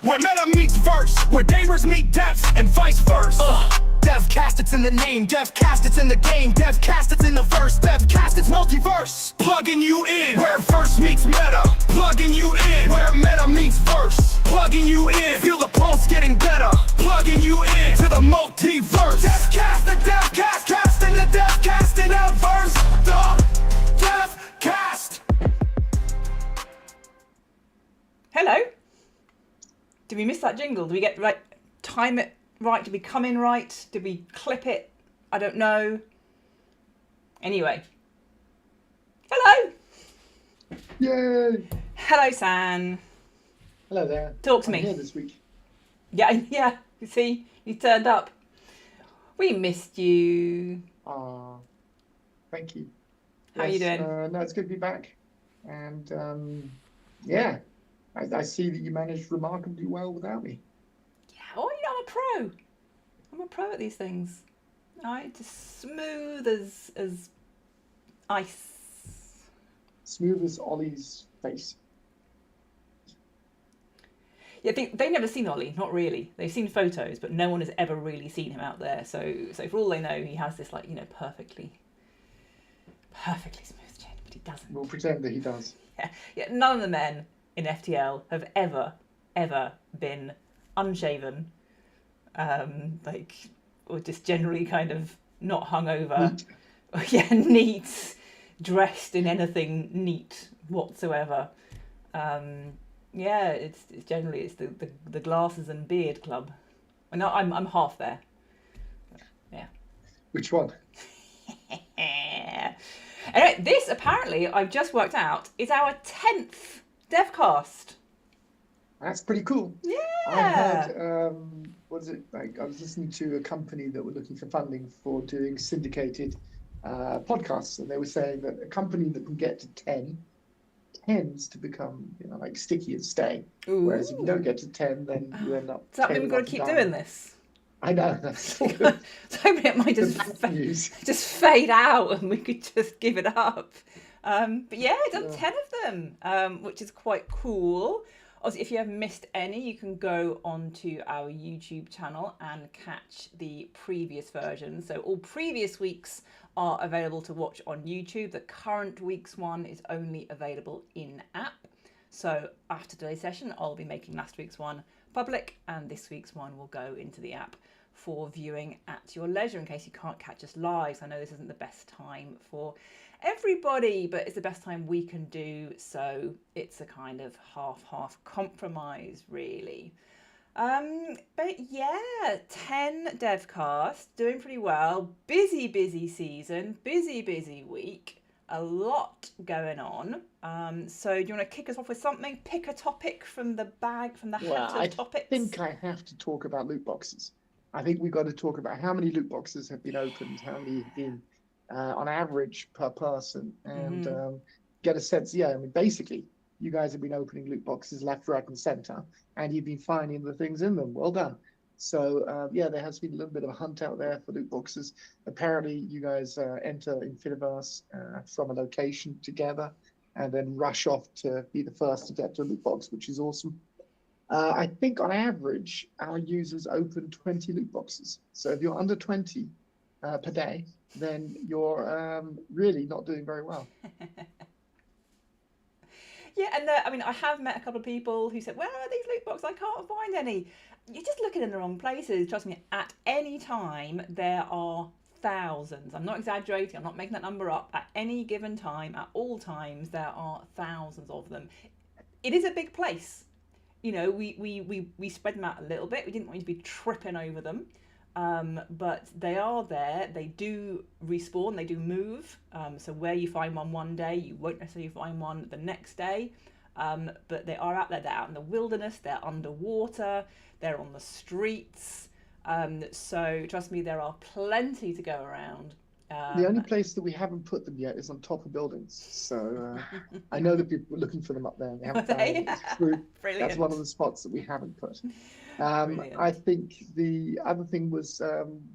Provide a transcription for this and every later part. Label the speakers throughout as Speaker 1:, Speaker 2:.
Speaker 1: where meta meets verse, where gamers meet devs, and vice versa. DevCast, it's in the name. DevCast, it's in the game. DevCast, it's in the verse. DevCast, it's multiverse. Plugging you in where verse meets meta. Plugging you in where meta meets verse. Plugging you in, feel the pulse getting better. Plugging you in to the multiverse. DevCast, the DevCast, casting the DevCast in a verse. The DevCast.
Speaker 2: Hello. Did we miss that jingle? Did we get right? Time it right? Did we come in right? Did we clip it? I don't know. Anyway. Hello.
Speaker 3: Yay!
Speaker 2: Hello, San.
Speaker 3: Hello there.
Speaker 2: Talk to
Speaker 3: I'm
Speaker 2: me.
Speaker 3: here this week.
Speaker 2: Yeah. You see, you turned up. We missed you.
Speaker 3: Thank you.
Speaker 2: How are you doing?
Speaker 3: No, it's good to be back. And yeah, I see that you managed remarkably well without me.
Speaker 2: Yeah. Oh, you know, I'm a pro. I'm a pro at these things. Right, just smooth as ice.
Speaker 3: Smooth as Ollie's face.
Speaker 2: Yeah, they've never seen Ollie, not really. They've seen photos, but no one has ever really seen him out there. So for all they know, he has this perfectly smooth chin, but he doesn't.
Speaker 3: We'll pretend that he does.
Speaker 2: Yeah. None of the men in FTL have ever been unshaven, or just generally kind of not hungover.
Speaker 3: Neat.
Speaker 2: Neat, dressed in anything neat whatsoever. It's generally the glasses and beard club. And I'm half there. Yeah.
Speaker 3: Which one?
Speaker 2: Anyway, this apparently I've just worked out is our 10th Devcast.
Speaker 3: That's pretty cool.
Speaker 2: Yeah.
Speaker 3: I heard, I was listening to a company that were looking for funding for doing syndicated podcasts, and they were saying that a company that can get to 10 tends to become, sticky and stay.
Speaker 2: Ooh.
Speaker 3: Whereas if you don't get to 10, then you end up.
Speaker 2: Does that mean we've got to keep doing this?
Speaker 3: I know. That's
Speaker 2: I was hoping it might just fade out and we could just give it up. But yeah, I've done 10 of them, which is quite cool. Also, if you have missed any, you can go onto our YouTube channel and catch the previous version. So all previous weeks are available to watch on YouTube. The current week's one is only available in-app. So after today's session, I'll be making last week's one public, and this week's one will go into the app for viewing at your leisure in case you can't catch us live. So I know this isn't the best time for everybody, but it's the best time we can do, so it's a kind of half compromise, really. But yeah, 10 Devcasts, doing pretty well. Busy season, busy week, a lot going on. So do you want to kick us off with something? Pick a topic from the bag, from the hat of topics.
Speaker 3: I think I have to talk about loot boxes. I think we've got to talk about how many loot boxes have been opened, how many have been on average per person, and get a sense. Yeah, I mean, basically, you guys have been opening loot boxes left, right, and center, and you've been finding the things in them. Well done. So there has been a little bit of a hunt out there for loot boxes. Apparently, you guys enter Infiniverse from a location together, and then rush off to be the first to get to a loot box, which is awesome. I think on average, our users open 20 loot boxes. So if you're under 20 per day, then you're really not doing very well.
Speaker 2: Yeah, and I have met a couple of people who said, "Where are these loot boxes? I can't find any." You're just looking in the wrong places. Trust me, at any time, there are thousands. I'm not exaggerating. I'm not making that number up. At any given time, at all times, there are thousands of them. It is a big place. We spread them out a little bit. We didn't want you to be tripping over them. But they are there. They do respawn, they do move. So where you find one day, you won't necessarily find one the next day. But they are out there. They're out in the wilderness, they're underwater, they're on the streets. So trust me, there are plenty to go around.
Speaker 3: The only place that we haven't put them yet is on top of buildings. So I know that people are looking for them up there and they haven't found them. It's true.
Speaker 2: Brilliant.
Speaker 3: That's one of the spots that we haven't put. I think the other thing was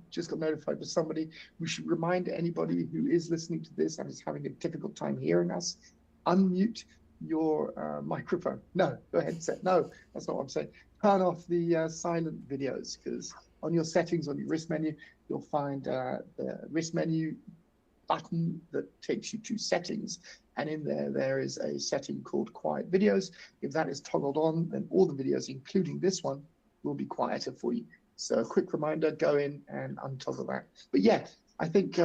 Speaker 3: just got notified by somebody. We should remind anybody who is listening to this and is having a difficult time hearing us, unmute your microphone. No, your headset. No, that's not what I'm saying. Turn off the silent videos, because on your settings, on your wrist menu, you'll find the wrist menu button that takes you to settings. And in there is a setting called quiet videos. If that is toggled on, then all the videos, including this one, will be quieter for you. So a quick reminder, go in and untoggle that. But yeah, I think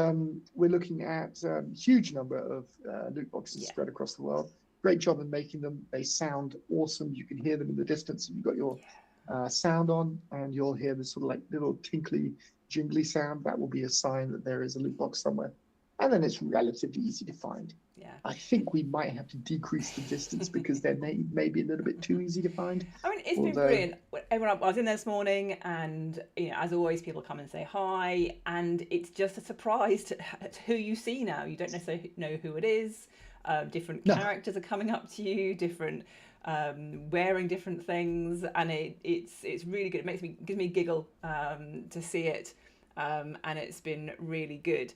Speaker 3: we're looking at a huge number of loot boxes spread across the world. Great job in making them. They sound awesome. You can hear them in the distance. You've got your sound on, and you'll hear this sort of like little tinkly, jingly sound. That will be a sign that there is a loot box somewhere. And then it's relatively easy to find. Yeah. I think we might have to decrease the distance because they're maybe a little bit too easy to find.
Speaker 2: I mean, it's been brilliant. I was in there this morning, and as always, people come and say hi, and it's just a surprise to who you see now. You don't necessarily know who it is. Different characters are coming up to you, different wearing different things, and it's really good. It gives me a giggle to see it, and it's been really good.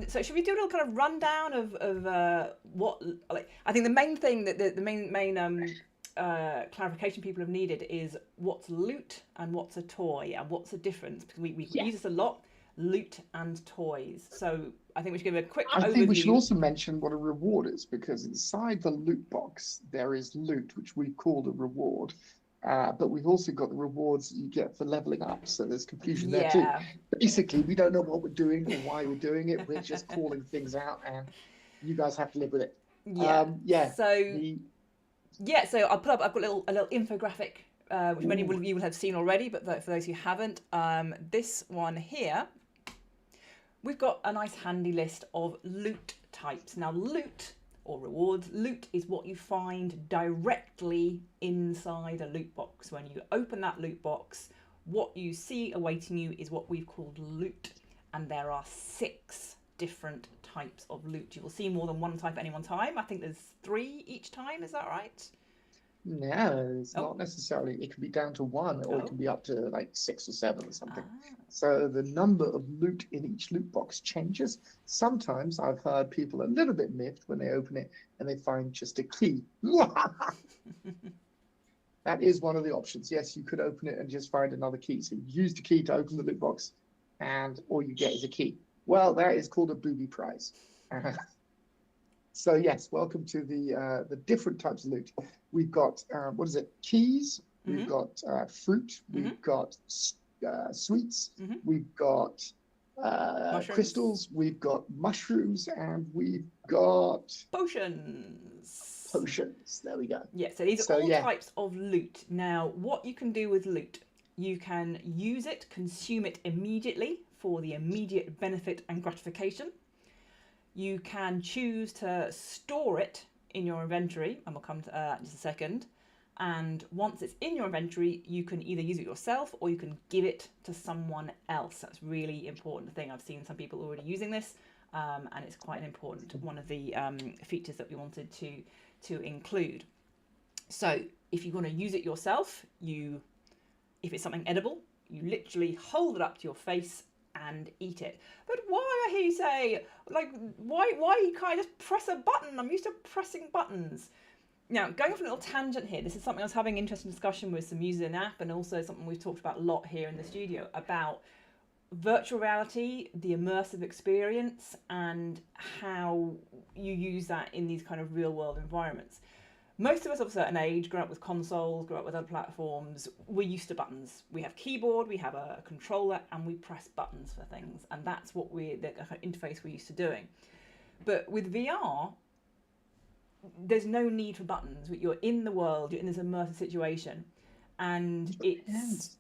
Speaker 2: So should we do a little kind of rundown of what, like, I think the main thing that the main clarification people have needed is what's loot and what's a toy, and what's the difference, because we use this a lot, loot and toys. So I think we should give a quick overview.
Speaker 3: I think we should also mention what a reward is, because inside the loot box there is loot, which we call a reward. But we've also got the rewards that you get for leveling up, so there's confusion there too. Basically, we don't know what we're doing or why we're doing it. We're just calling things out, and you guys have to live with it.
Speaker 2: So I'll put up. I've got a little infographic, which many of you will have seen already, but for those who haven't, this one here, we've got a nice handy list of loot types. Now, loot or rewards. Loot is what you find directly inside a loot box. When you open that loot box, what you see awaiting you is what we've called loot. And there are 6 different types of loot. You will see more than one type at any one time. I think there's 3 each time, is that right?
Speaker 3: No, it's not necessarily. It can be down to 1, or it can be up to like 6 or 7 or something. So the number of loot in each loot box changes. Sometimes I've heard people a little bit miffed when they open it and they find just a key. That is one of the options. Yes, you could open it and just find another key. So you use the key to open the loot box, and all you get is a key. Well, that is called a booby prize. So yes, welcome to the different types of loot. We've got keys. We've got fruit. We've got sweets. We've got crystals. We've got mushrooms, and we've got
Speaker 2: potions.
Speaker 3: Potions. There we go.
Speaker 2: Yeah. So these are all types of loot. Now, what you can do with loot, you can use it, consume it immediately for the immediate benefit and gratification. You can choose to store it in your inventory, and we'll come to that in just a second. And once it's in your inventory, you can either use it yourself or you can give it to someone else. That's a really important thing. I've seen some people already using this, and it's quite an important one of the features that we wanted to include. So if you want to use it yourself, if it's something edible, you literally hold it up to your face and eat it. But why, I hear you say, like, why you can't just press a button? I'm used to pressing buttons. Now, going off a little tangent here, this is something I was having interesting discussion with some users in the app, and also something we've talked about a lot here in the studio, about virtual reality, the immersive experience, and how you use that in these kind of real world environments. Most of us of a certain age grew up with consoles, grew up with other platforms. We're used to buttons. We have keyboard, we have a controller, and we press buttons for things. And that's what the kind of interface we're used to doing. But with VR, there's no need for buttons. You're in the world, you're in this immersive situation. And it's,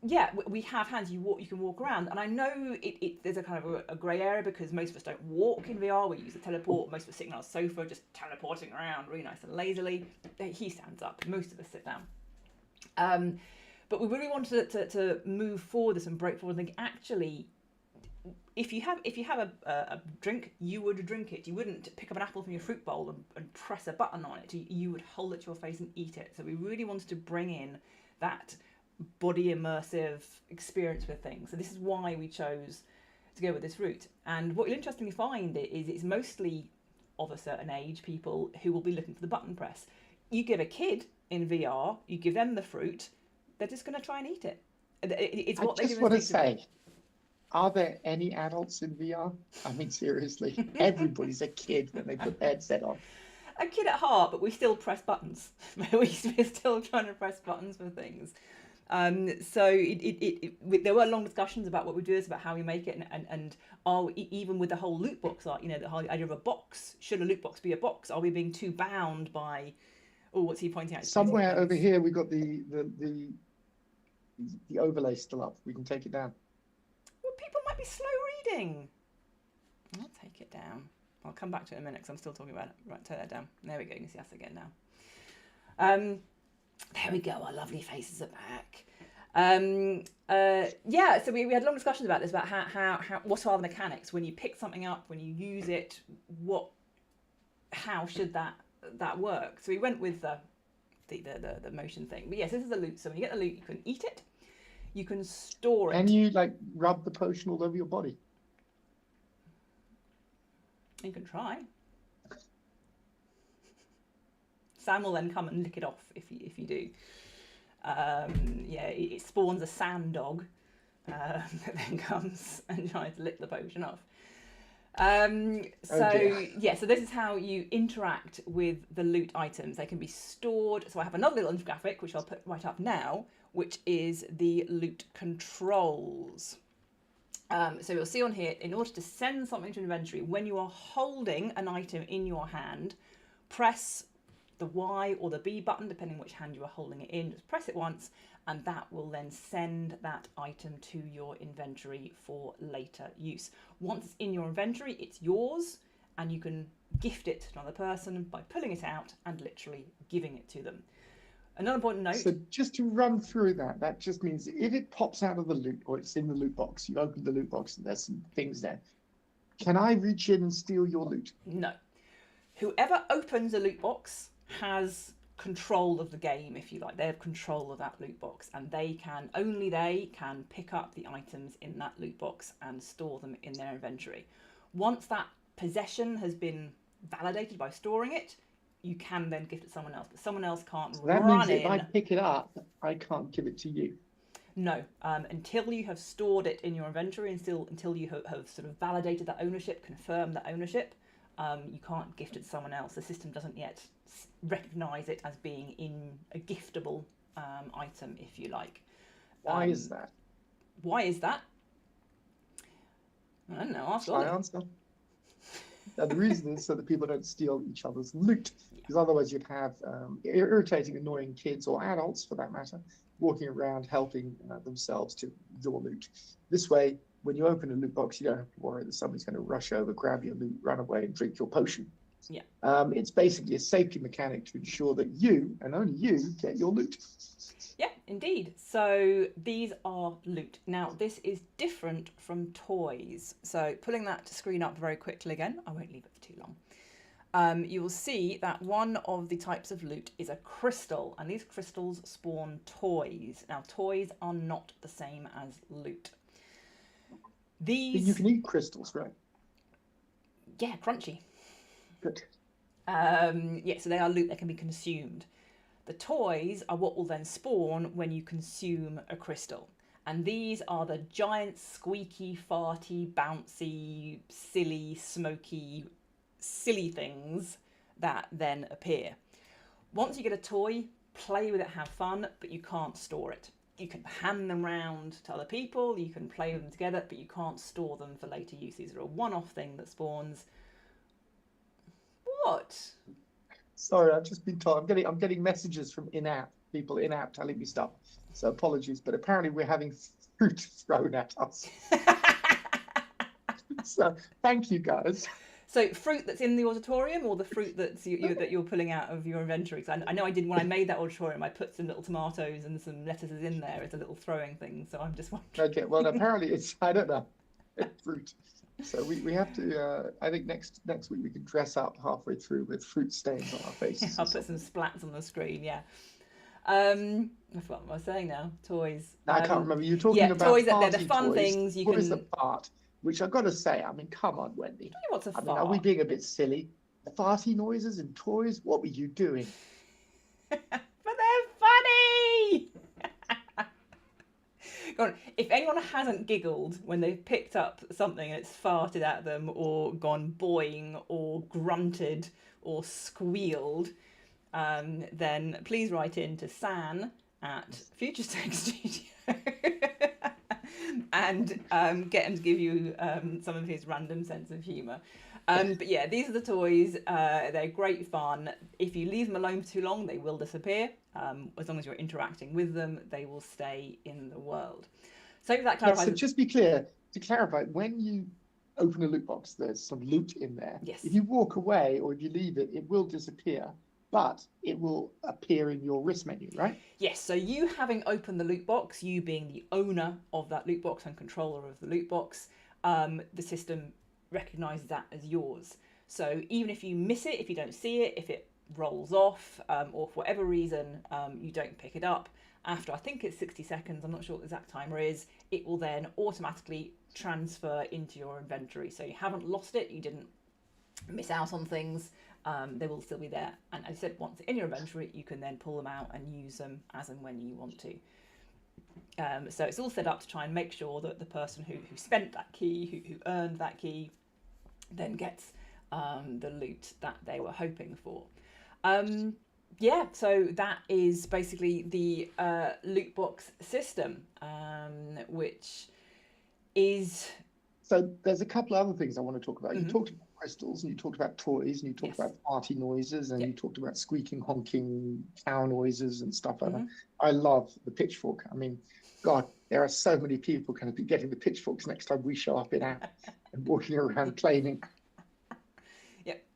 Speaker 2: we have hands, you can walk around. And I know there's a kind of a grey area, because most of us don't walk in VR. We use the teleport. Most of us sitting on a sofa, just teleporting around really nice and lazily. He stands up. Most of us sit down. But we really wanted to move forward this and break forward and think, actually, if you have a drink, you would drink it. You wouldn't pick up an apple from your fruit bowl and press a button on it. You would hold it to your face and eat it. So we really wanted to bring in that body immersive experience with things. So this is why we chose to go with this route. And what you'll interestingly find is it's mostly of a certain age people who will be looking for the button press. you give a kid in VR, you give them the fruit, they're just going to try and eat it. It's what
Speaker 3: I
Speaker 2: they
Speaker 3: just
Speaker 2: do
Speaker 3: want to
Speaker 2: instinctively.
Speaker 3: say, are there any adults in VR? I mean, seriously, everybody's a kid when they put their headset on.
Speaker 2: A kid at heart, but we still press buttons. We're still trying to press buttons for things. So there were long discussions about what we do is about how we make it, and are we, even with the whole loot box, like, you know, the whole idea of a box. Should a loot box be a box? Are we being too bound by? Oh, what's he pointing out? He's pointing
Speaker 3: Somewhere
Speaker 2: at
Speaker 3: over
Speaker 2: things.
Speaker 3: here, we got the overlay still up. We can take it down.
Speaker 2: Well, people might be slow reading. I'll take it down. I'll come back to it in a minute because I'm still talking about it. Right, take that down. There we go. You can see us again now. There we go. Our lovely faces are back. Yeah, so we had long discussions about this, about how what are the mechanics when you pick something up, when you use it, how should that work? So we went with the motion thing. But yes, this is a loot. So when you get the loot, you can eat it, you can store it.
Speaker 3: Can you like rub the potion all over your body?
Speaker 2: You can try. Sam will then come and lick it off if you do. Yeah, it spawns a sand dog that then comes and tries to lick the potion off. So this is how you interact with the loot items. They can be stored. So I have another little infographic which I'll put right up now, which is the loot controls. So you'll see on here, in order to send something to inventory, when you are holding an item in your hand, press the Y or the B button, depending which hand you are holding it in. Just press it once, and that will then send that item to your inventory for later use. Once it's in your inventory, it's yours, and you can gift it to another person by pulling it out and literally giving it to them. Another important note.
Speaker 3: So just to run through that just means if it pops out of the loot or it's in the loot box, you open the loot box and there's some things there. Can I reach in and steal your loot?
Speaker 2: No. Whoever opens a loot box has control of the game, if you like. They have control of that loot box, and only they can pick up the items in that loot box and store them in their inventory. Once that possession has been validated by storing it, you can then gift it to someone else, but someone else can't
Speaker 3: So that
Speaker 2: run
Speaker 3: means
Speaker 2: in.
Speaker 3: if I pick it up, I can't give it to you.
Speaker 2: No, until you have stored it in your inventory, until you have sort of validated that ownership, confirmed that ownership, you can't gift it to someone else. The system doesn't yet recognise it as being in a giftable item, if you like.
Speaker 3: Why is that?
Speaker 2: Why is that? I don't know. Ask
Speaker 3: Shall I
Speaker 2: Ollie.
Speaker 3: answer? Now, the reason is so that people don't steal each other's loot, because otherwise you'd have irritating, annoying kids, or adults for that matter, walking around helping themselves to your loot. This way, when you open a loot box, you don't have to worry that somebody's going to rush over, grab your loot, run away, and drink your potion.
Speaker 2: Yeah.
Speaker 3: It's basically a safety mechanic to ensure that you, and only you, get your loot.
Speaker 2: Yeah, indeed. So these are loot. Now, this is different from toys. So pulling that screen up very quickly again, I won't leave it for too long. You will see that one of the types of loot is a crystal, and these crystals spawn toys. Now, toys are not the same as loot. These...
Speaker 3: You can eat crystals, right?
Speaker 2: Yeah, crunchy.
Speaker 3: Good.
Speaker 2: Yeah, so they are loot that can be consumed. The toys are what will then spawn when you consume a crystal. And these are the giant, squeaky, farty, bouncy, silly, smoky, silly things that then appear. Once you get a toy, play with it, have fun, but you can't store it. You can hand them round to other people, you can play with them together, but you can't store them for later use. These are a one-off thing that spawns. What?
Speaker 3: Sorry, I've just been told. I'm getting messages from people in-app telling me stuff. So apologies, but apparently we're having fruit thrown at us. So thank you, guys.
Speaker 2: So fruit that's in the auditorium, or the fruit that's that you're pulling out of your inventory? Because I know I did when I made that auditorium. I put some little tomatoes and some lettuces in there as a little throwing thing. So I'm just wondering.
Speaker 3: Okay, well apparently it's, I don't know, fruit. So we have to. I think next week we can dress up halfway through with fruit stains on our faces.
Speaker 2: I'll put some splats on the screen. Yeah. I forgot what I was saying now. Toys.
Speaker 3: No, I can't remember. You're talking about
Speaker 2: toys. They're
Speaker 3: party
Speaker 2: the fun
Speaker 3: toys.
Speaker 2: things you
Speaker 3: what
Speaker 2: can.
Speaker 3: is the part? Which I've got to say, I mean, come on, Wendy.
Speaker 2: What's a
Speaker 3: I
Speaker 2: fart?
Speaker 3: mean, are we being a bit silly? Farty noises and toys? What were you doing?
Speaker 2: But they're funny! Go on. If anyone hasn't giggled when they've picked up something and it's farted at them or gone boing or grunted or squealed, then please write in to San at Future Sex Studio and get him to give you some of his random sense of humour. But yeah, these are the toys. They're great fun. If you leave them alone for too long, they will disappear. As long as you're interacting with them, they will stay in the world. So that clarifies.
Speaker 3: So just be clear, to clarify, when you open a loot box, there's some loot in there.
Speaker 2: Yes.
Speaker 3: If you walk away or if you leave it, it will disappear, but it will appear in your risk menu, right?
Speaker 2: Yes, so you having opened the loot box, you being the owner of that loot box and controller of the loot box, the system recognises that as yours. So even if you miss it, if you don't see it, if it rolls off, or for whatever reason you don't pick it up, after I think it's 60 seconds, I'm not sure what the exact timer is, it will then automatically transfer into your inventory. So you haven't lost it, you didn't miss out on things, they will still be there. And as I said, once in your inventory, you can then pull them out and use them as and when you want to. So it's all set up to try and make sure that the person who spent that key, who earned that key, then gets the loot that they were hoping for. Yeah, so that is basically the loot box system, which is...
Speaker 3: So there's a couple of other things I want to talk about. You talked about crystals, and you talked about toys, and you talked about party noises, and you talked about squeaking, honking, cow noises and stuff like that. I love the pitchfork. I mean, God, there are so many people going to be getting the pitchforks next time we show up in app and walking around claiming.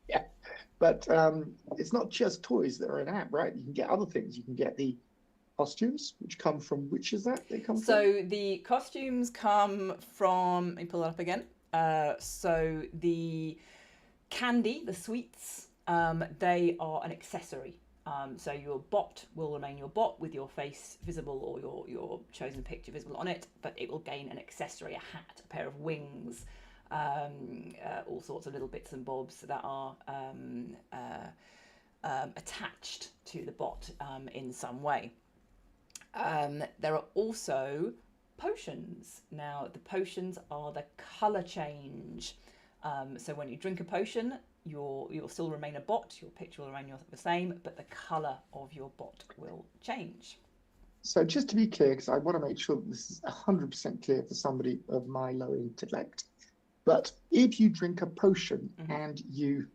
Speaker 3: Yeah. But it's not just toys that are in app, right? You can get other things. You can get the costumes, which come from, which is that they come from?
Speaker 2: So the costumes come from, let me pull that up again. So the candy, the sweets, they are an accessory. So your bot will remain your bot with your face visible or your chosen picture visible on it, but it will gain an accessory, a hat, a pair of wings, all sorts of little bits and bobs that are attached to the bot in some way. There are also potions. Now, the potions are the colour change. So when you drink a potion, you'll still remain a bot, your picture will remain the same, but the colour of your bot will change.
Speaker 3: So just to be clear, because I want to make sure that this is 100% clear for somebody of my low intellect, but if you drink a potion and you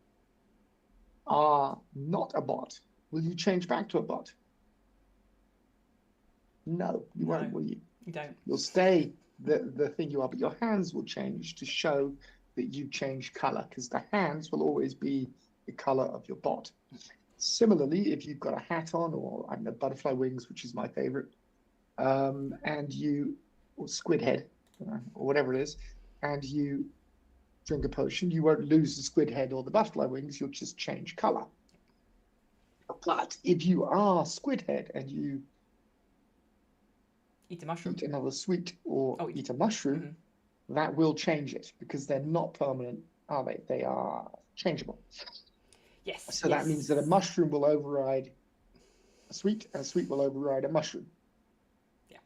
Speaker 3: are not a bot, will you change back to a bot? No, you won't, will you?
Speaker 2: You don't.
Speaker 3: You'll stay the thing you are, but your hands will change to show that you change color, because the hands will always be the color of your bot. Similarly, if you've got a hat on, or I don't know, butterfly wings, which is my favorite, and you, or squid head, or whatever it is, and you drink a potion, you won't lose the squid head or the butterfly wings, you'll just change color. But if you are squid head and you
Speaker 2: eat a mushroom,
Speaker 3: eat another sweet, or eat a mushroom, that will change it, because they're not permanent, are they? They are changeable.
Speaker 2: Yes.
Speaker 3: So that means that a mushroom will override a sweet, and a sweet will override a mushroom.
Speaker 2: Yeah.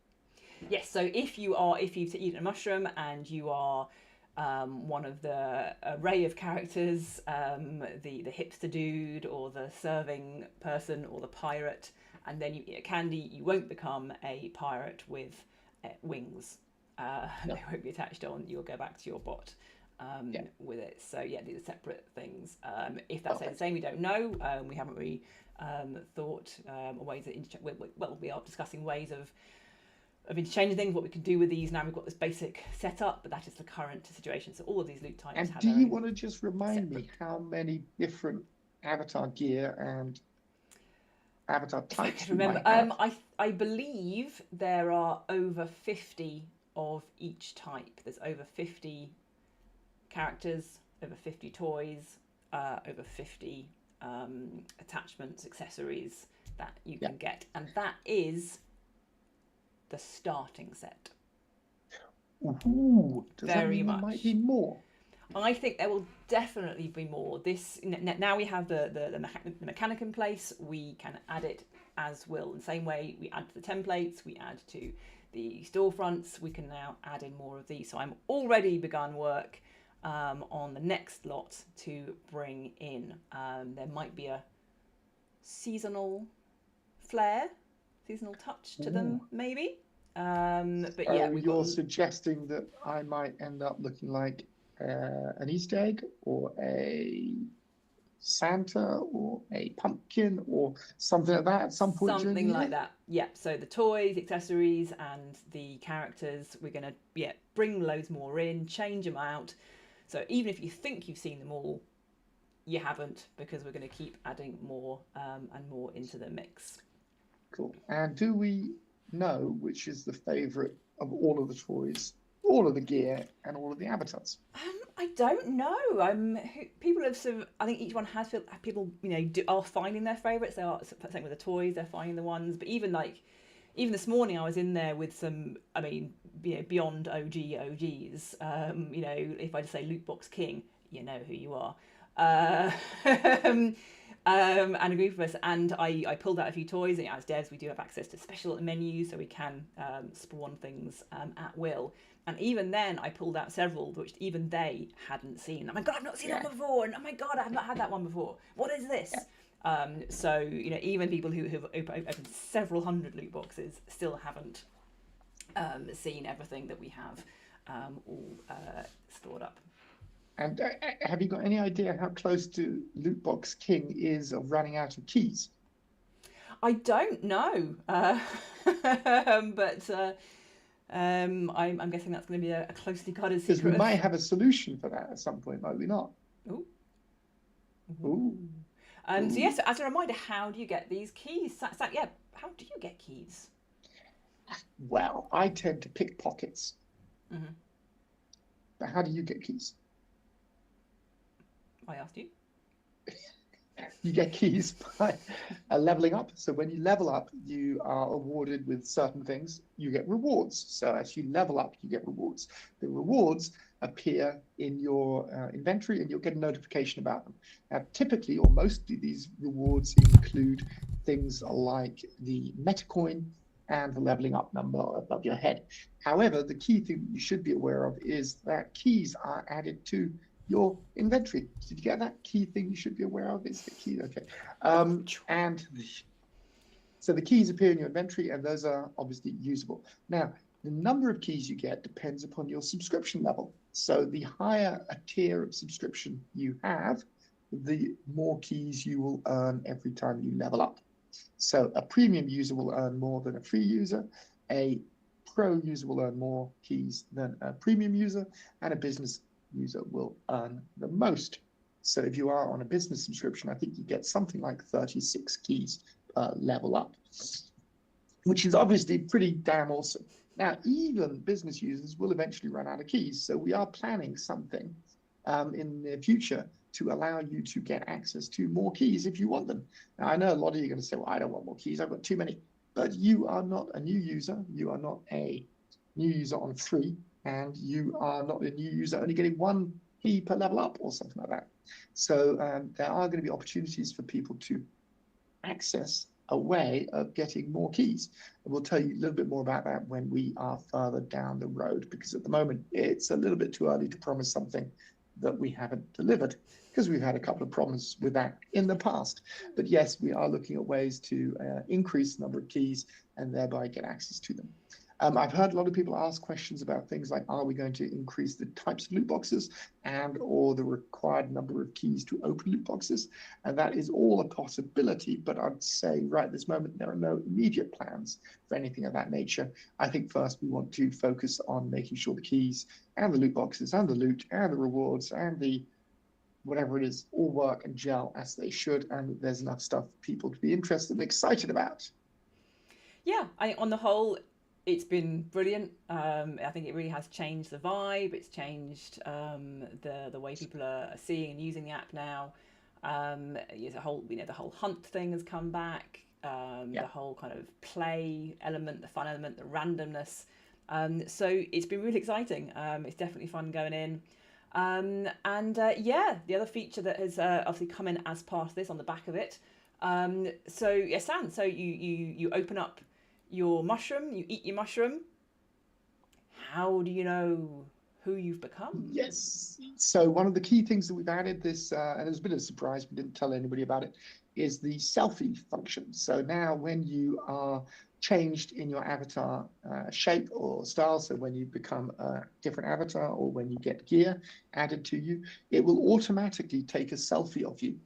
Speaker 2: Yes. So if you eat a mushroom and you are one of the array of characters, the hipster dude, or the serving person, or the pirate, and then you eat a candy, you won't become a pirate with wings. They won't be attached on. You'll go back to your bot with it. So yeah, these are separate things. If that's the same, we don't know. We haven't really thought ways that we are discussing ways of interchanging things, what we can do with these. Now we've got this basic setup, but that is the current situation. So all of these loot types
Speaker 3: and
Speaker 2: have
Speaker 3: do you want to just remind me how many different avatar gear and avatar types you might have?
Speaker 2: I believe there are over 50 of each type. There's over 50 characters, over 50 toys, over 50 attachments, accessories that you can get, and that is the starting set.
Speaker 3: Ooh, does
Speaker 2: Very
Speaker 3: that mean
Speaker 2: much.
Speaker 3: there might be more?
Speaker 2: I think there will definitely be more. Now we have the mechanic in place, we can add it as will. In the same way we add to the templates, we add to the storefronts, we can now add in more of these. So I'm already begun work on the next lot to bring in. There might be a seasonal flair, seasonal touch to them, maybe. But yeah,
Speaker 3: you're suggesting that I might end up looking like an Easter egg or a Santa or a pumpkin or something like that at some point.
Speaker 2: Something like that. Yeah. So the toys, accessories, and the characters, we're gonna bring loads more in, change them out. So even if you think you've seen them all, you haven't, because we're going to keep adding more and more into the mix.
Speaker 3: Cool. And do we know which is the favourite of all of the toys, all of the gear, and all of the avatars?
Speaker 2: I don't know. People have sort of, I think each one has people, are finding their favourites. They are, same with the toys, they're finding the ones. But even this morning, I was in there with some, beyond OGs. If I just say Lootbox King, you know who you are. And a group of us, and I pulled out a few toys. And as devs, we do have access to special menus, so we can spawn things at will. And even then, I pulled out several which even they hadn't seen. Oh my god, I've not seen that one before! And oh my god, I've not had that one before. What is this? So even people who have opened several hundred loot boxes still haven't seen everything that we have all stored up.
Speaker 3: And have you got any idea how close to Lootbox King is of running out of keys?
Speaker 2: I don't know, but I'm guessing that's going to be a closely guarded secret.
Speaker 3: Because we might have a solution for that at some point, might we not?
Speaker 2: Ooh.
Speaker 3: Ooh.
Speaker 2: So yes, as a reminder, how do you get these keys? How do you get keys?
Speaker 3: Well, I tend to pick pockets.
Speaker 2: Mm-hmm.
Speaker 3: But how do you get keys?
Speaker 2: I asked you.
Speaker 3: You get keys by leveling up. So when you level up, you are awarded with certain things. You get rewards. So as you level up, you get rewards. The rewards appear in your inventory, and you'll get a notification about them. Now, typically, or mostly, these rewards include things like the metacoin and the leveling up number above your head. However, the key thing you should be aware of is that keys are added to your inventory. Did you get that? Key thing you should be aware of is the key. Okay. And so the keys appear in your inventory, and those are obviously usable. Now, the number of keys you get depends upon your subscription level. So the higher a tier of subscription you have, the more keys you will earn every time you level up. So a premium user will earn more than a free user. A pro user will earn more keys than a premium user, and a business user will earn the most. So if you are on a business subscription, I think you get something like 36 keys per level up, which is obviously pretty damn awesome. Now, even business users will eventually run out of keys. So we are planning something in the future to allow you to get access to more keys if you want them. Now, I know a lot of you are going to say, well, I don't want more keys. I've got too many. But you are not a new user. You are not a new user on free. And you are not a new user only getting one key per level up or something like that. So there are going to be opportunities for people to access a way of getting more keys. And we'll tell you a little bit more about that when we are further down the road, because at the moment it's a little bit too early to promise something that we haven't delivered, because we've had a couple of problems with that in the past. But yes, we are looking at ways to increase the number of keys and thereby get access to them. I've heard a lot of people ask questions about things like, are we going to increase the types of loot boxes and or the required number of keys to open loot boxes? And that is all a possibility, but I'd say right at this moment, there are no immediate plans for anything of that nature. I think first we want to focus on making sure the keys and the loot boxes and the loot and the rewards and the whatever it is all work and gel as they should, and there's enough stuff for people to be interested and excited about.
Speaker 2: Yeah, on the whole, it's been brilliant. I think it really has changed the vibe. It's changed the way people are seeing and using the app now. The whole hunt thing has come back. The whole kind of play element, the fun element, the randomness. So it's been really exciting. It's definitely fun going in. Yeah, the other feature that has obviously come in as part of this on the back of it. So yeah, San, so you open up your mushroom, you eat your mushroom. How do you know who you've become?
Speaker 3: Yes. So one of the key things that we've added this, and it was a bit of a surprise, we didn't tell anybody about it, is the selfie function. So now when you are changed in your avatar shape or style, so when you become a different avatar or when you get gear added to you, it will automatically take a selfie of you.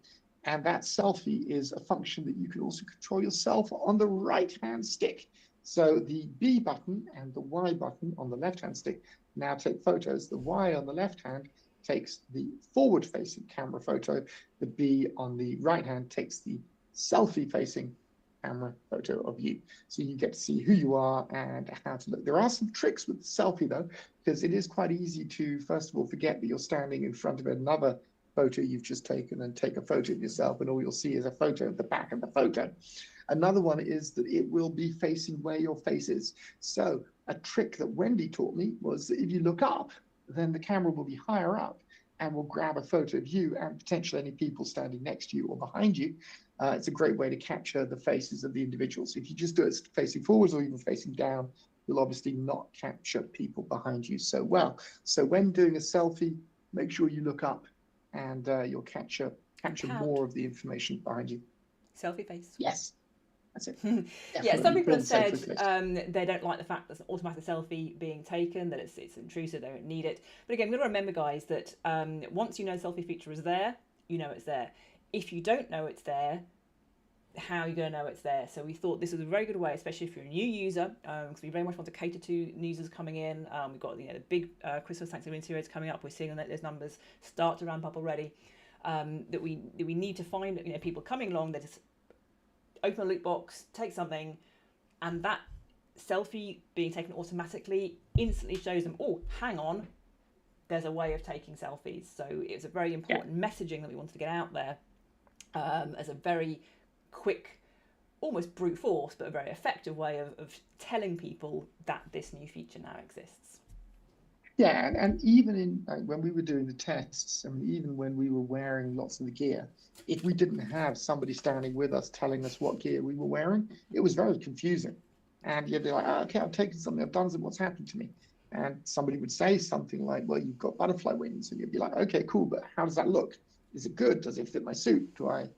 Speaker 3: And that selfie is a function that you can also control yourself on the right-hand stick. So the B button and the Y button on the left-hand stick now take photos. The Y on the left hand takes the forward facing camera photo. The B on the right hand takes the selfie facing camera photo of you. So you get to see who you are and how to look. There are some tricks with the selfie though, because it is quite easy to, first of all, forget that you're standing in front of another photo you've just taken and take a photo of yourself, and all you'll see is a photo of the back of the photo. Another one is that it will be facing where your face is. So a trick that Wendy taught me was that if you look up, then the camera will be higher up and will grab a photo of you and potentially any people standing next to you or behind you. It's a great way to capture the faces of the individuals. If you just do it facing forwards or even facing down, you'll obviously not capture people behind you so well. So when doing a selfie, make sure you look up and you'll capture more of the information behind you.
Speaker 2: Selfie face.
Speaker 3: Yes. That's it.
Speaker 2: Yeah, some people have said they don't like the fact that it's an automatic selfie being taken, that it's intrusive, they don't need it. But again, we've got to remember, guys, that once you know the selfie feature is there, you know it's there. If you don't know it's there, how are you going to know it's there? So we thought this was a very good way, especially if you're a new user, because we very much want to cater to new users coming in. We've got the big Christmas Thanksgiving series coming up. We're seeing that those numbers start to ramp up already. That we need to find people coming along that just open a loot box, take something, and that selfie being taken automatically instantly shows them, oh, hang on, there's a way of taking selfies. So it's a very important messaging that we wanted to get out there as a very quick, almost brute force, but a very effective way of telling people that this new feature now exists.
Speaker 3: Yeah, and even in when we were doing the tests, and even when we were wearing lots of the gear, if we didn't have somebody standing with us telling us what gear we were wearing, it was very confusing. And you'd be like, oh, okay, I've taken something, I've done something, what's happened to me? And somebody would say something like, well, you've got butterfly wings. And you'd be like, okay, cool, but how does that look? Is it good? Does it fit my suit? Do I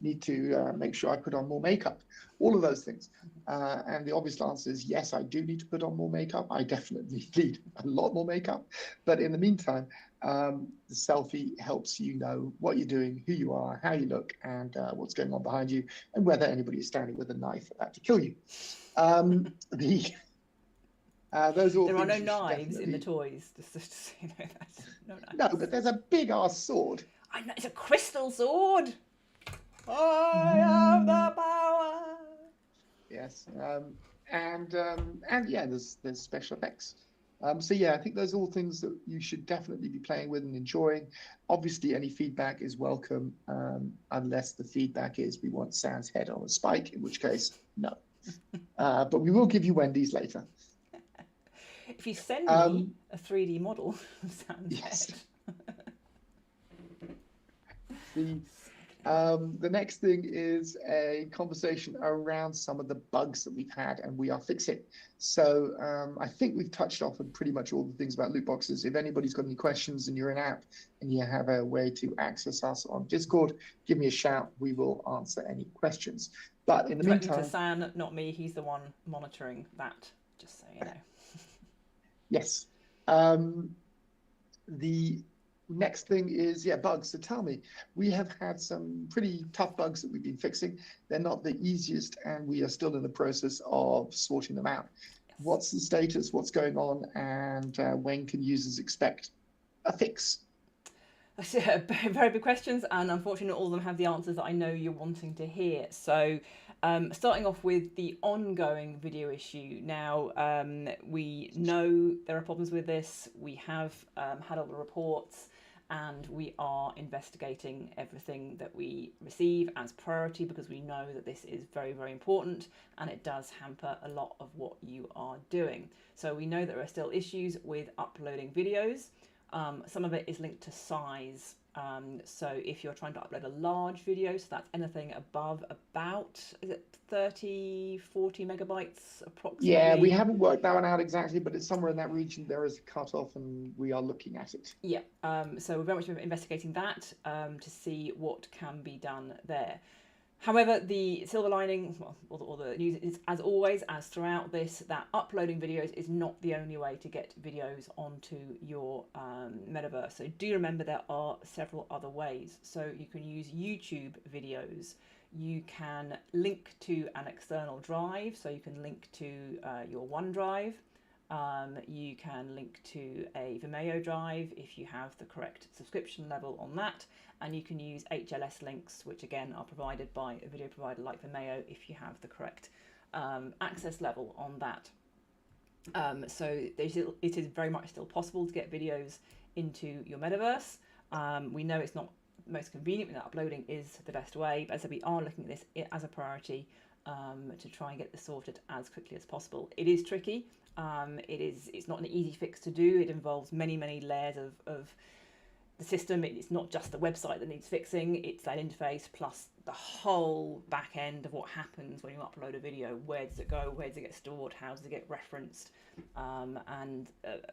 Speaker 3: need to make sure I put on more makeup? All of those things. And the obvious answer is yes, I do need to put on more makeup. I definitely need a lot more makeup. But in the meantime, the selfie helps you know what you're doing, who you are, how you look, and what's going on behind you, and whether anybody is standing with a knife about to kill you. Those are all
Speaker 2: there are no
Speaker 3: things
Speaker 2: knives in the toys. Just so you know that. No knives.
Speaker 3: No, but there's a big ass sword.
Speaker 2: I know, it's a crystal sword. I have the power.
Speaker 3: Yes, and yeah, there's special effects. So yeah, I think those are all things that you should definitely be playing with and enjoying. Obviously, any feedback is welcome, unless the feedback is we want Sam's head on a spike, in which case, no. But we will give you Wendy's later.
Speaker 2: If you send me a 3D model of Sam's head.
Speaker 3: The next thing is a conversation around some of the bugs that we've had and we are fixing. So I think we've touched off on pretty much all the things about loot boxes. If anybody's got any questions and you're in app and you have a way to access us on Discord, give me a shout. We will answer any questions. But in the meantime,
Speaker 2: to Sam, not me. He's the one monitoring that. Just so you know.
Speaker 3: Yes. The next thing is, bugs. So tell me, we have had some pretty tough bugs that we've been fixing. They're not the easiest, and we are still in the process of sorting them out. Yes. What's the status? What's going on? And when can users expect a fix?
Speaker 2: Very big questions, and unfortunately, all of them have the answers that I know you're wanting to hear. So, starting off with the ongoing video issue. Now, we know there are problems with this. We have had all the reports, and we are investigating everything that we receive as priority because we know that this is very, very important, and it does hamper a lot of what you are doing. So we know there are still issues with uploading videos. Some of it is linked to size. So if you're trying to upload a large video, so that's anything above about, is it 30, 40 megabytes approximately?
Speaker 3: Yeah, we haven't worked that one out exactly, but it's somewhere in that region. There is a cutoff, and we are looking at it.
Speaker 2: Yeah, so we're very much investigating that to see what can be done there. However, the silver lining, well, or the news is, as always, as throughout this, that uploading videos is not the only way to get videos onto your metaverse. So do remember there are several other ways. So you can use YouTube videos. You can link to an external drive. So you can link to your OneDrive. You can link to a Vimeo drive if you have the correct subscription level on that, and you can use HLS links, which again are provided by a video provider like Vimeo if you have the correct access level on that. So it is very much still possible to get videos into your metaverse. We know it's not most convenient, that uploading is the best way, but as I said, we are looking at this as a priority to try and get this sorted as quickly as possible. It is tricky. It's not an easy fix to do. It involves many layers of the system. It's not just the website that needs fixing, it's that interface plus the whole back end of what happens when you upload a video. Where does it go? Where does it get stored? How does it get referenced? And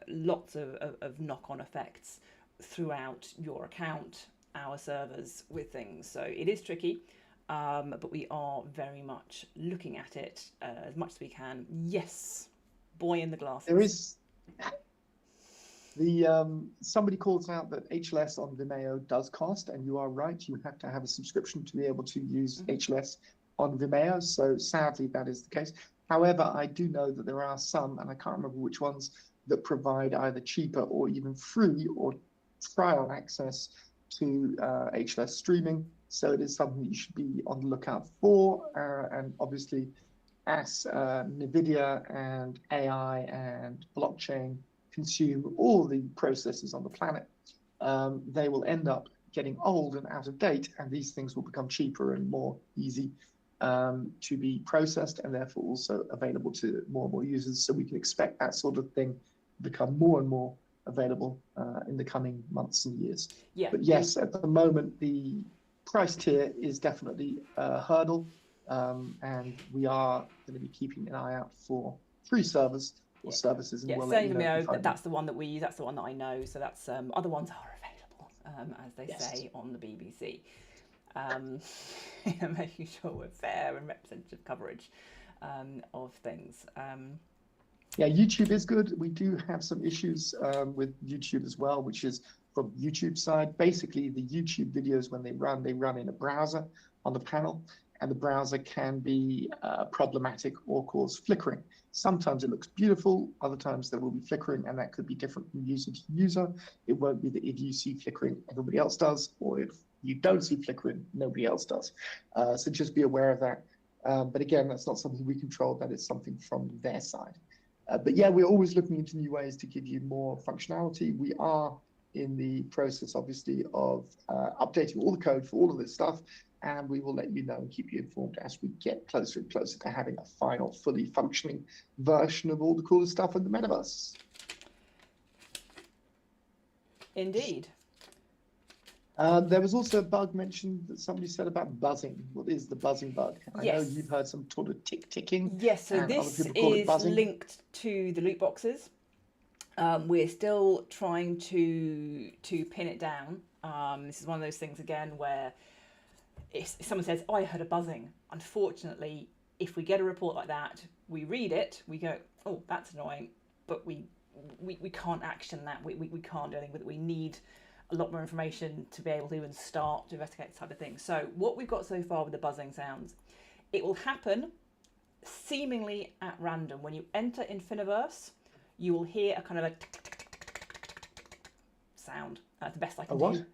Speaker 2: lots of knock-on effects throughout your account, our servers, with things. So it is tricky. But we are very much looking at it as much as we can. Yes, boy in the glasses.
Speaker 3: There is somebody calls out that HLS on Vimeo does cost, and you are right. You have to have a subscription to be able to use HLS on Vimeo. So sadly, that is the case. However, I do know that there are some, and I can't remember which ones, that provide either cheaper or even free or trial access to HLS streaming. So it is something you should be on the lookout for. And obviously, as NVIDIA and AI and blockchain consume all the processes on the planet, they will end up getting old and out of date, and these things will become cheaper and more easy to be processed, and therefore also available to more and more users. So we can expect that sort of thing to become more and more available in the coming months and years.
Speaker 2: Yeah.
Speaker 3: But yes, at the moment, the price tier is definitely a hurdle, and we are going to be keeping an eye out for free servers or services. And we'll let you know
Speaker 2: that's the one that we use. That's the one that I know. So that's other ones are available, as they say on the BBC. Making sure we're fair and representative coverage of things.
Speaker 3: Yeah, YouTube is good. We do have some issues with YouTube as well, which is from YouTube side. Basically, the YouTube videos, when they run in a browser on the panel, and the browser can be problematic or cause flickering. Sometimes it looks beautiful, other times there will be flickering, and that could be different from user to user. It won't be that if you see flickering, everybody else does, or if you don't see flickering, nobody else does. So just be aware of that. But again, that's not something we control, that is something from their side. But yeah, we're always looking into new ways to give you more functionality. We are in the process, obviously, of updating all the code for all of this stuff, and we will let you know and keep you informed as we get closer and closer to having a final, fully functioning version of all the coolest stuff in the metaverse.
Speaker 2: Indeed.
Speaker 3: There was also a bug mentioned that somebody said about buzzing. What is the buzzing bug? I know you've heard some sort of ticking.
Speaker 2: Yes, so this is linked to the loot boxes. We're still trying to pin it down. This is one of those things, again, where if someone says, oh, I heard a buzzing, unfortunately, if we get a report like that, we read it, we go, oh, that's annoying, but we can't action that. We can't do anything with it. We need a lot more information to be able to even start to investigate this type of thing. So what we've got so far with the buzzing sounds, it will happen seemingly at random. When you enter Infiniverse, you will hear a kind of a tick, tick, tick, tick, tick, tick sound. That's the best I can do.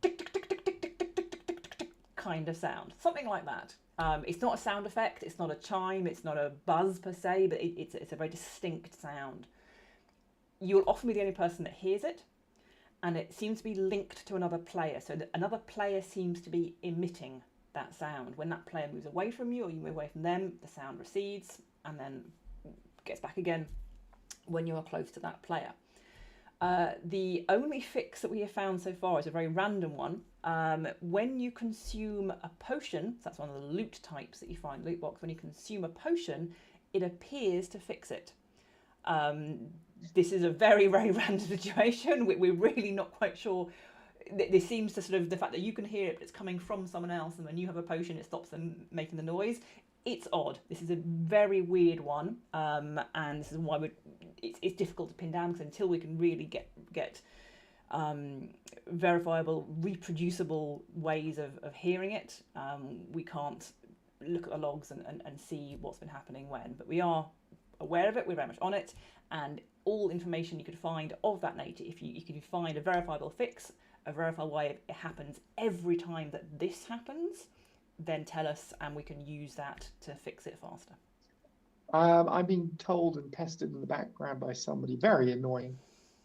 Speaker 2: Tick, tick, tick, tick, tick, tick, tick, tick, tick, tick, tick, kind of sound. Something like that. It's not a sound effect, it's not a chime, it's not a buzz per se, but it's a very distinct sound. You will often be the only person that hears it, and it seems to be linked to another player. So that another player seems to be emitting that sound. When that player moves away from you or you move away from them, the sound recedes and then gets back again when you are close to that player. The only fix that we have found so far is a very random one. When you consume a potion, so that's one of the loot types that you find in Lootbox, when you consume a potion, it appears to fix it. This is a very, very random situation. We're really not quite sure. This seems to sort of, the fact that you can hear it, but it's coming from someone else, and when you have a potion, it stops them making the noise. It's odd. This is a very weird one, and this is why it's difficult to pin down, because until we can really get verifiable, reproducible ways of hearing it, we can't look at the logs and see what's been happening when. But we are aware of it. We're very much on it, and all information you could find of that nature, if you can find a verifiable fix, a verifiable way it happens every time that this happens, then tell us and we can use that to fix it faster.
Speaker 3: I'm being told and pestered in the background by somebody very annoying,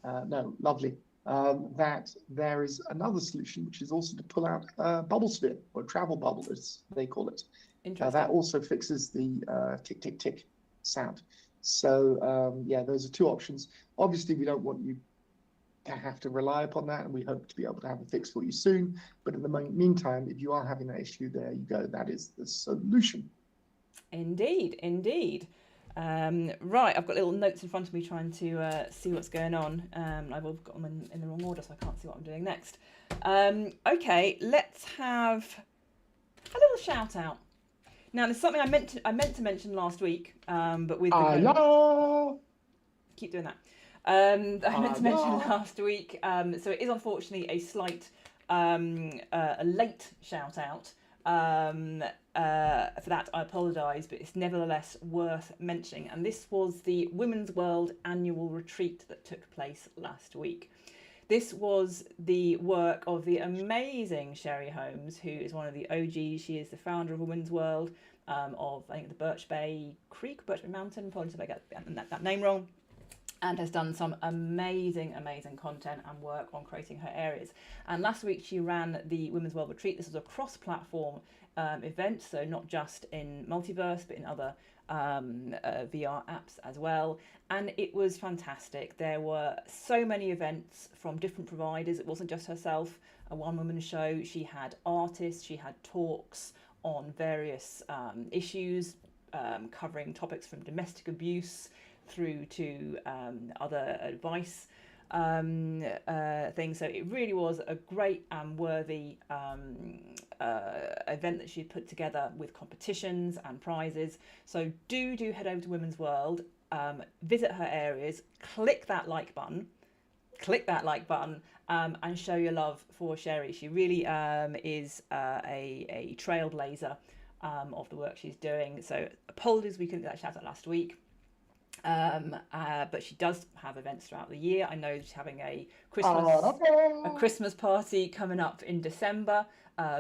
Speaker 3: no, lovely, that there is another solution, which is also to pull out a bubble sphere, or travel bubble as they call it. That also fixes the tick tick tick sound. So yeah, those are two options. Obviously we don't want you to have to rely upon that, and we hope to be able to have a fix for you soon. But in the meantime, if you are having that issue, there you go. That is the solution.
Speaker 2: Indeed, indeed. Right, I've got little notes in front of me trying to see what's going on. I've got them in the wrong order, so I can't see what I'm doing next. Okay, let's have a little shout out. Now, there's something I meant to mention last week, but with the keep doing that. I meant to mention last week. So it is unfortunately a slight, a late shout out. For that, I apologise, but it's nevertheless worth mentioning. And this was the Women's World annual retreat that took place last week. This was the work of the amazing Sherry Holmes, who is one of the OGs. She is the founder of Women's World, of I think the Birch Bay Creek, Birch Bay Mountain, apologies if I get that name wrong, and has done some amazing content and work on creating her areas. And last week she ran the Women's World Retreat. This was a cross-platform event, so not just in Multiverse, but in other VR apps as well. And it was fantastic. There were so many events from different providers. It wasn't just herself, a one-woman show. She had artists, she had talks on various issues, covering topics from domestic abuse through to other advice things. So it really was a great and worthy event that she put together with competitions and prizes. So do head over to Women's World, visit her areas, click that like button, and show your love for Sherry. She really is a trailblazer of the work she's doing. So apologies we couldn't get that shout out last week. But she does have events throughout the year. I know she's having a Christmas party coming up in December.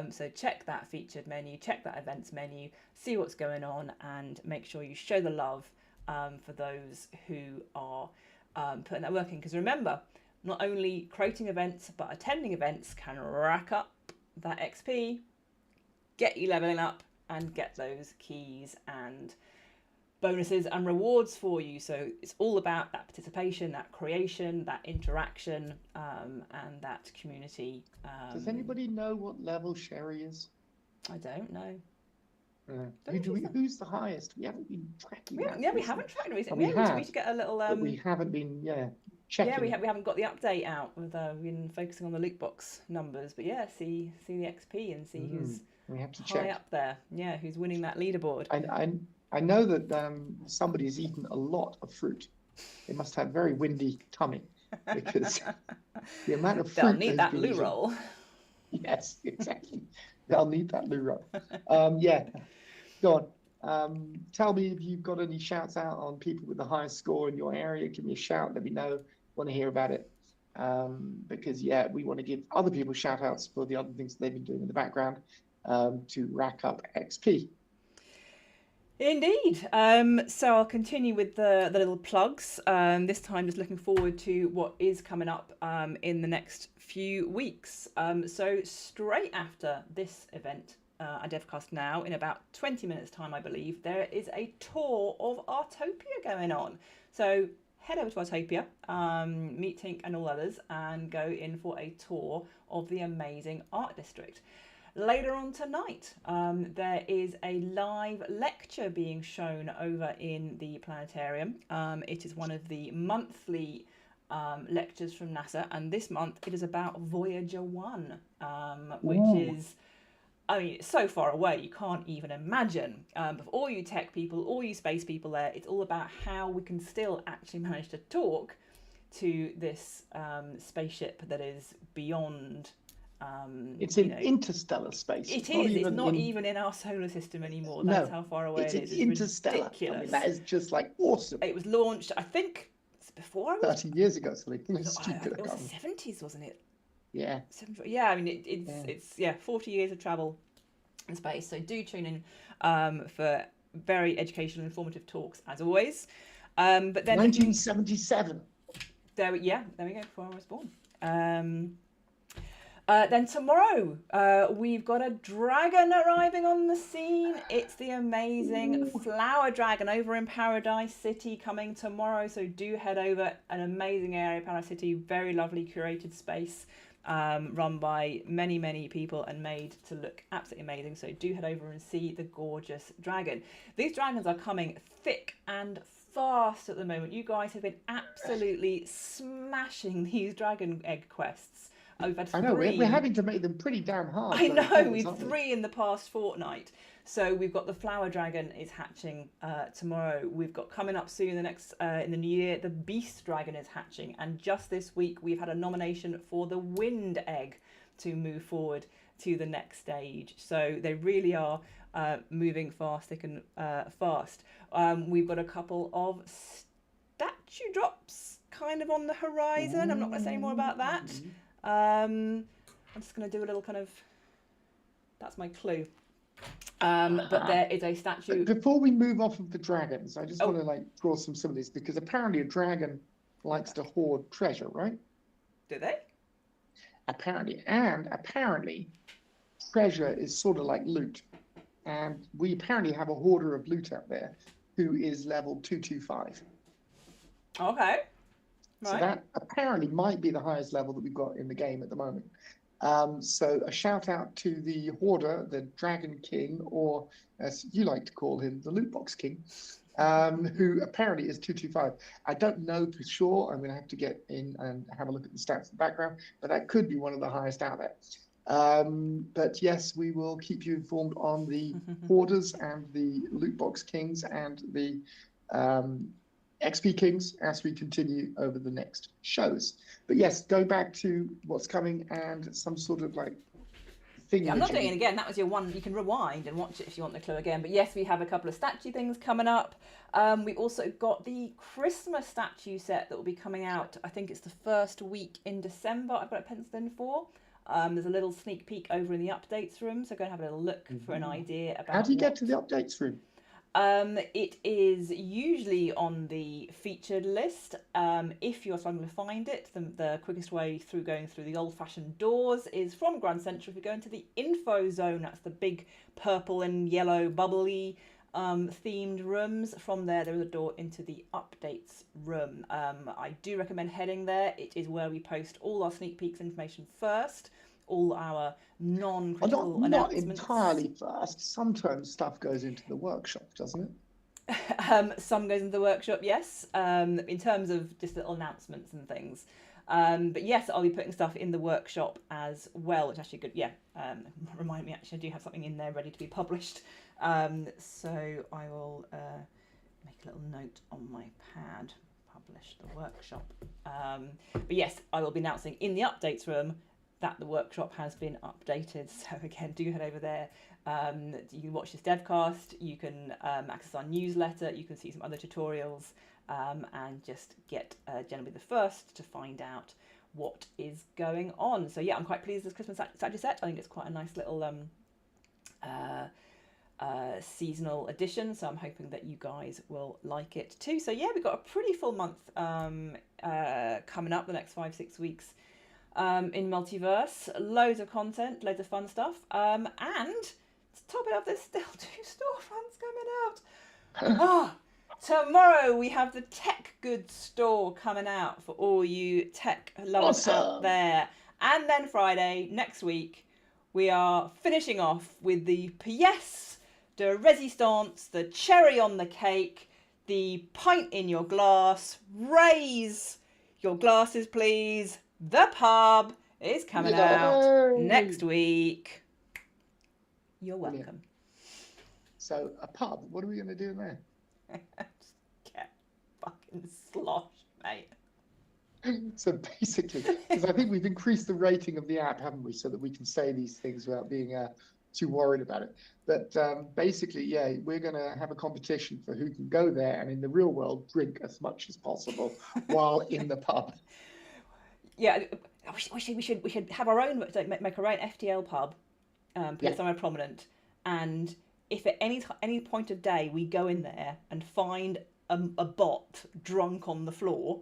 Speaker 2: So check that featured menu, check that events menu, see what's going on, and make sure you show the love for those who are putting that work in. Because remember, not only creating events, but attending events can rack up that XP, get you leveling up, and get those keys and bonuses and rewards for you. So it's all about that participation, that creation, that interaction, and that community.
Speaker 3: Does anybody know what level Sherry is?
Speaker 2: I don't know.
Speaker 3: Who's the highest? We haven't been tracking.
Speaker 2: We haven't tracked recently.
Speaker 3: We
Speaker 2: should get a little.
Speaker 3: But we haven't been, checking.
Speaker 2: Yeah, we haven't got the update out. We've been focusing on the Lootbox numbers, but yeah, see the XP and see who's
Speaker 3: we have to
Speaker 2: high
Speaker 3: check
Speaker 2: up there. Yeah, who's winning that leaderboard.
Speaker 3: I know that somebody's eaten a lot of fruit. They must have very windy tummy because the amount of fruit
Speaker 2: they'll need that loo roll.
Speaker 3: Yes, exactly. They'll need that loo roll. Yeah, go on. Tell me if you've got any shouts out on people with the highest score in your area. Give me a shout. Let me know. Want to hear about it. Because yeah, we want to give other people shout outs for the other things they've been doing in the background to rack up XP.
Speaker 2: Indeed. So I'll continue with the little plugs. This time just looking forward to what is coming up in the next few weeks. So straight after this event at DevCast Now, in about 20 minutes time, I believe, there is a tour of Artopia going on. So head over to Autopia, meet Tink and all others, and go in for a tour of the amazing art district. Later on tonight, there is a live lecture being shown over in the planetarium. It is one of the monthly lectures from NASA, and this month it is about Voyager 1, which is, I mean, it's so far away you can't even imagine. But for all you tech people, all you space people there, it's all about how we can still actually manage to talk to this spaceship that is beyond.
Speaker 3: It's in interstellar space.
Speaker 2: It is. It's not even in our solar system anymore. That's how far away it is.
Speaker 3: It's interstellar.
Speaker 2: Ridiculous.
Speaker 3: I mean, that is just like awesome.
Speaker 2: It was launched, I think, before I was
Speaker 3: 30 years ago, so like,
Speaker 2: it was the 70s, wasn't it?
Speaker 3: Yeah.
Speaker 2: Yeah, I mean, it's 40 years of travel in space. So do tune in for very educational, informative talks as always. But then
Speaker 3: 1977.
Speaker 2: There we go. Before I was born. Then tomorrow, we've got a dragon arriving on the scene. It's the amazing Flower Dragon over in Paradise City coming tomorrow. So do head over. An amazing area, Paradise City, very lovely curated space, run by many, many people and made to look absolutely amazing. So do head over and see the gorgeous dragon. These dragons are coming thick and fast at the moment. You guys have been absolutely smashing these dragon egg quests. Oh, we've had 3.
Speaker 3: I know, we're having to make them pretty damn hard.
Speaker 2: I know, we've 3 in the past fortnight. So we've got the Flower Dragon is hatching tomorrow. We've got coming up soon, the next in the new year, the Beast Dragon is hatching. And just this week, we've had a nomination for the Wind Egg to move forward to the next stage. So they really are moving fast, thick and fast. We've got a couple of statue drops kind of on the horizon. I'm not going to say any more about that. I'm just going to do a little kind of, that's my clue. But there is a statue.
Speaker 3: Before we move off of the dragons, I just want to like draw some symbols because apparently a dragon likes to hoard treasure, right?
Speaker 2: Do they?
Speaker 3: Apparently treasure is sort of like loot. And we apparently have a hoarder of loot out there who is level 225.
Speaker 2: Okay.
Speaker 3: So
Speaker 2: Right.
Speaker 3: that apparently might be the highest level that we've got in the game at the moment. So a shout out to the Hoarder, the Dragon King, or as you like to call him, the Lootbox King, who apparently is 225. I don't know for sure. I'm going to have to get in and have a look at the stats in the background, but that could be one of the highest out there. But yes, we will keep you informed on the Hoarders and the Lootbox Kings and the XP Kings as we continue over the next shows. But yes, go back to what's coming and some sort of like thing.
Speaker 2: Yeah, I'm not doing it again. That was your one. You can rewind and watch it if you want the clue again. But yes, we have a couple of statue things coming up. We also got the Christmas statue set that will be coming out. I think it's the first week in December. I've got it penciled in for. There's a little sneak peek over in the updates room, so go and have a little look for an idea about.
Speaker 3: How do you get to the updates room?
Speaker 2: It is usually on the featured list. If you're struggling to find it, the quickest way through going through the old-fashioned doors is from Grand Central. If you go into the info zone, that's the big purple and yellow bubbly themed rooms. From there is a door into the updates room. I do recommend heading there. It is where we post all our sneak peeks information first, all our non-critical announcements.
Speaker 3: Not entirely first. Sometimes stuff goes into the workshop, doesn't it?
Speaker 2: Some goes into the workshop, yes, in terms of just little announcements and things. But yes, I'll be putting stuff in the workshop as well, which is actually good. Yeah, remind me, actually, I do have something in there ready to be published. So I will make a little note on my pad, publish the workshop. But yes, I will be announcing in the updates room that the workshop has been updated. So again, do head over there. You can watch this devcast, you can access our newsletter, you can see some other tutorials, and just get generally the first to find out what is going on. So yeah, I'm quite pleased with this Christmas statue set. I think it's quite a nice little seasonal edition, so I'm hoping that you guys will like it too. So yeah, we've got a pretty full month coming up the next 5-6 weeks. In Multiverse, loads of content, loads of fun stuff, and to top it off, there's still 2 storefronts coming out. Tomorrow we have the tech goods store coming out for all you tech lovers out
Speaker 3: Awesome.
Speaker 2: there. And then Friday, next week, we are finishing off with the pièce de résistance, the cherry on the cake, the pint in your glass. Raise your glasses, please. The pub is coming out next week. You're welcome.
Speaker 3: Brilliant. So, a pub, what are we going to do in there?
Speaker 2: Just get fucking sloshed, mate.
Speaker 3: So basically, because I think we've increased the rating of the app, haven't we, so that we can say these things without being too worried about it. But basically, yeah, we're going to have a competition for who can go there and in the real world drink as much as possible while in the pub.
Speaker 2: Yeah, we should have our own, make our own FTL pub, put it somewhere prominent, and if at any point of day we go in there and find a bot drunk on the floor,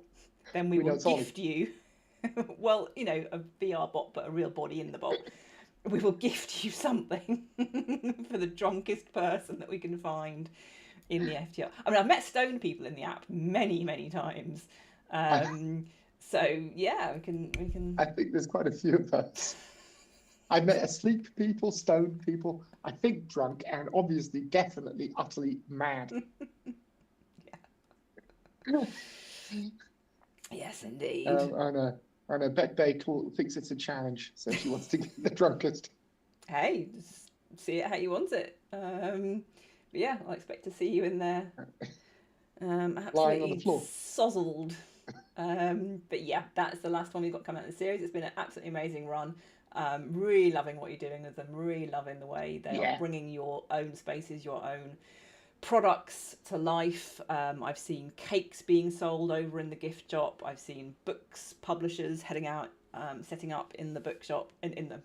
Speaker 2: then we will gift you, well, you know, a VR bot, but a real body in the bot. We will gift you something for the drunkest person that we can find in the FTL. I mean, I've met stoned people in the app many, many times. So yeah, we can.
Speaker 3: I think there's quite a few of those. I met asleep people, stoned people, I think drunk, and obviously, definitely, utterly mad.
Speaker 2: Yeah. Yes, indeed.
Speaker 3: I know. Bet Bay thinks it's a challenge, so she wants to get the drunkest.
Speaker 2: Hey, just see it how you want it. But yeah, I expect to see you in there.
Speaker 3: Lying on the floor.
Speaker 2: Sozzled. But yeah, that's the last one we've got coming out in the series. It's been an absolutely amazing run. Really loving what you're doing with them. Really loving the way they are bringing your own spaces, your own products to life. I've seen cakes being sold over in the gift shop. I've seen books publishers heading out, setting up in the bookshop, in the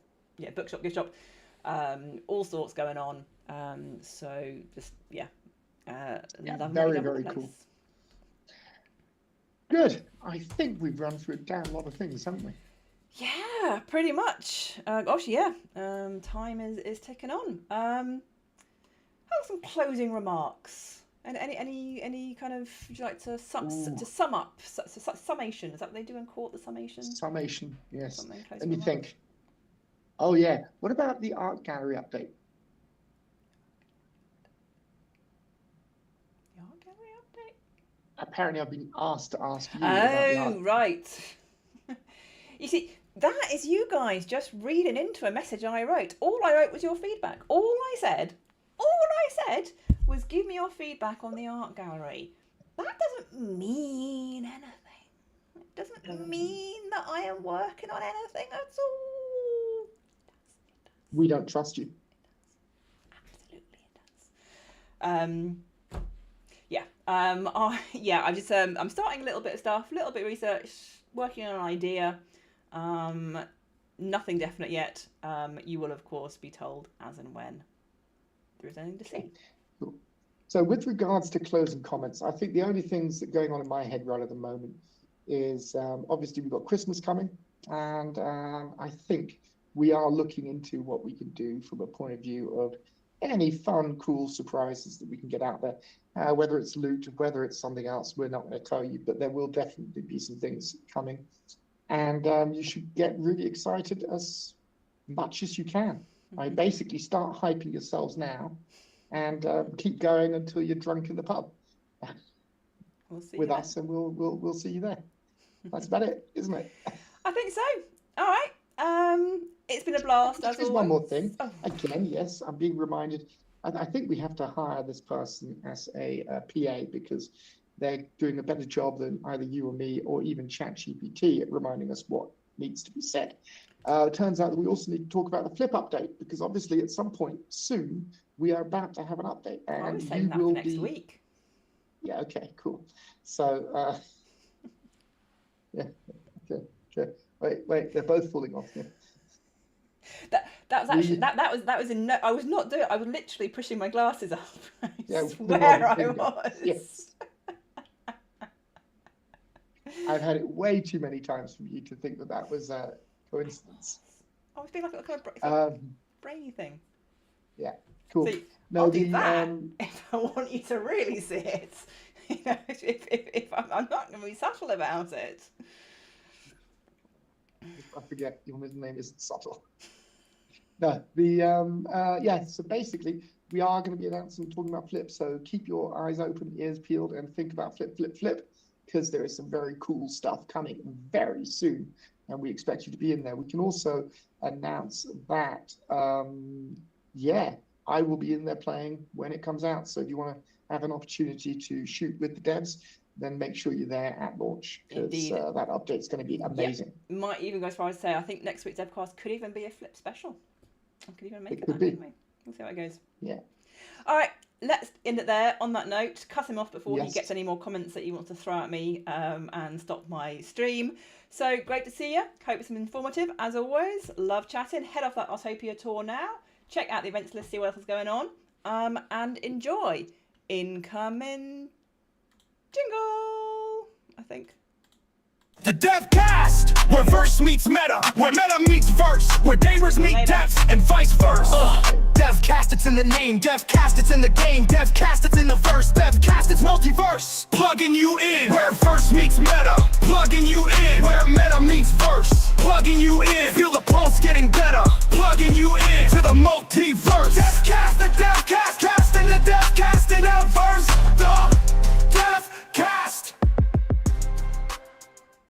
Speaker 2: bookshop gift shop. All sorts going on. So just
Speaker 3: very, very cool. Good. I think we've run through a damn lot of things, haven't we?
Speaker 2: Yeah, pretty much. Gosh, yeah. Time is ticking on. Have some closing remarks. And any kind of, would you like to sum up? Summation. Is that what they do in court? The summation.
Speaker 3: Summation. Yes. Let me
Speaker 2: remarks?
Speaker 3: think. Oh yeah. What about the art gallery update?
Speaker 2: The art gallery update.
Speaker 3: Apparently, I've been asked to ask you about the art.
Speaker 2: Oh, right. You see, that is you guys just reading into a message I wrote. All I wrote was your feedback. All I said was give me your feedback on the art gallery. That doesn't mean anything. It doesn't mean that I am working on anything at all.
Speaker 3: We don't trust you.
Speaker 2: Absolutely it does. I just I'm starting a little bit of stuff, a little bit of research, working on an idea. Nothing definite yet. You will of course be told as and when there is anything to see.
Speaker 3: Cool. So with regards to closing comments, I think the only things that are going on in my head right at the moment is obviously we've got Christmas coming, and I think we are looking into what we can do from a point of view of any fun, cool surprises that we can get out there, whether it's loot, whether it's something else, we're not going to tell you, but there will definitely be some things coming. And you should get really excited as much as you can. I basically start hyping yourselves now and keep going until you're drunk in the pub
Speaker 2: We'll see
Speaker 3: with us, and we'll see you there. That's about it, isn't it?
Speaker 2: I think so. All right. It's been a blast.
Speaker 3: There's one more thing. Oh. Again, yes, I'm being reminded. I think we have to hire this person as a PA because they're doing a better job than either you or me or even ChatGPT at reminding us what needs to be said. It turns out that we also need to talk about the Flip update because obviously at some point soon we are about to have an update. And
Speaker 2: I was saying that for next week.
Speaker 3: Yeah, okay, cool. So, yeah, okay. Wait, they're both falling off here.
Speaker 2: That was actually that was in no, I was not doing. I was literally pushing my glasses up.
Speaker 3: Yeah,
Speaker 2: where I was.
Speaker 3: Yes. I've had it way too many times from you to think that was a coincidence.
Speaker 2: I was being like a kind of brainy thing.
Speaker 3: Yeah, cool.
Speaker 2: See, I'll do that if I want you to really see it. You know, if I'm not going to be subtle about it.
Speaker 3: I forget your middle name isn't subtle. No, yeah. So basically, we are going to be announcing, talking about Flip. So keep your eyes open, ears peeled, and think about Flip, because there is some very cool stuff coming very soon, and we expect you to be in there. We can also announce that, yeah, I will be in there playing when it comes out. So if you want to have an opportunity to shoot with the devs, then make sure you're there at launch, because that update's going to be amazing.
Speaker 2: Yeah. Might even go as far as to say, I think next week's Devcast could even be a Flip special. I could even make it that, couldn't we? We'll see how it goes.
Speaker 3: Yeah.
Speaker 2: All right, let's end it there on that note. Cut him off before he gets any more comments that he wants to throw at me and stop my stream. So great to see you. Hope it's been informative as always. Love chatting. Head off that Autopia tour now. Check out the events list, see what else is going on, and enjoy. Incoming jingle, I think.
Speaker 1: The DevCast, where verse meets meta, where meta meets verse, where gamers meet devs, and vice versa. DevCast, it's in the name. DevCast, it's in the game. DevCast, it's in the verse. DevCast, it's multiverse. Plugging you in, where verse meets meta. Plugging you in, where meta meets verse. Plugging you in, feel the pulse getting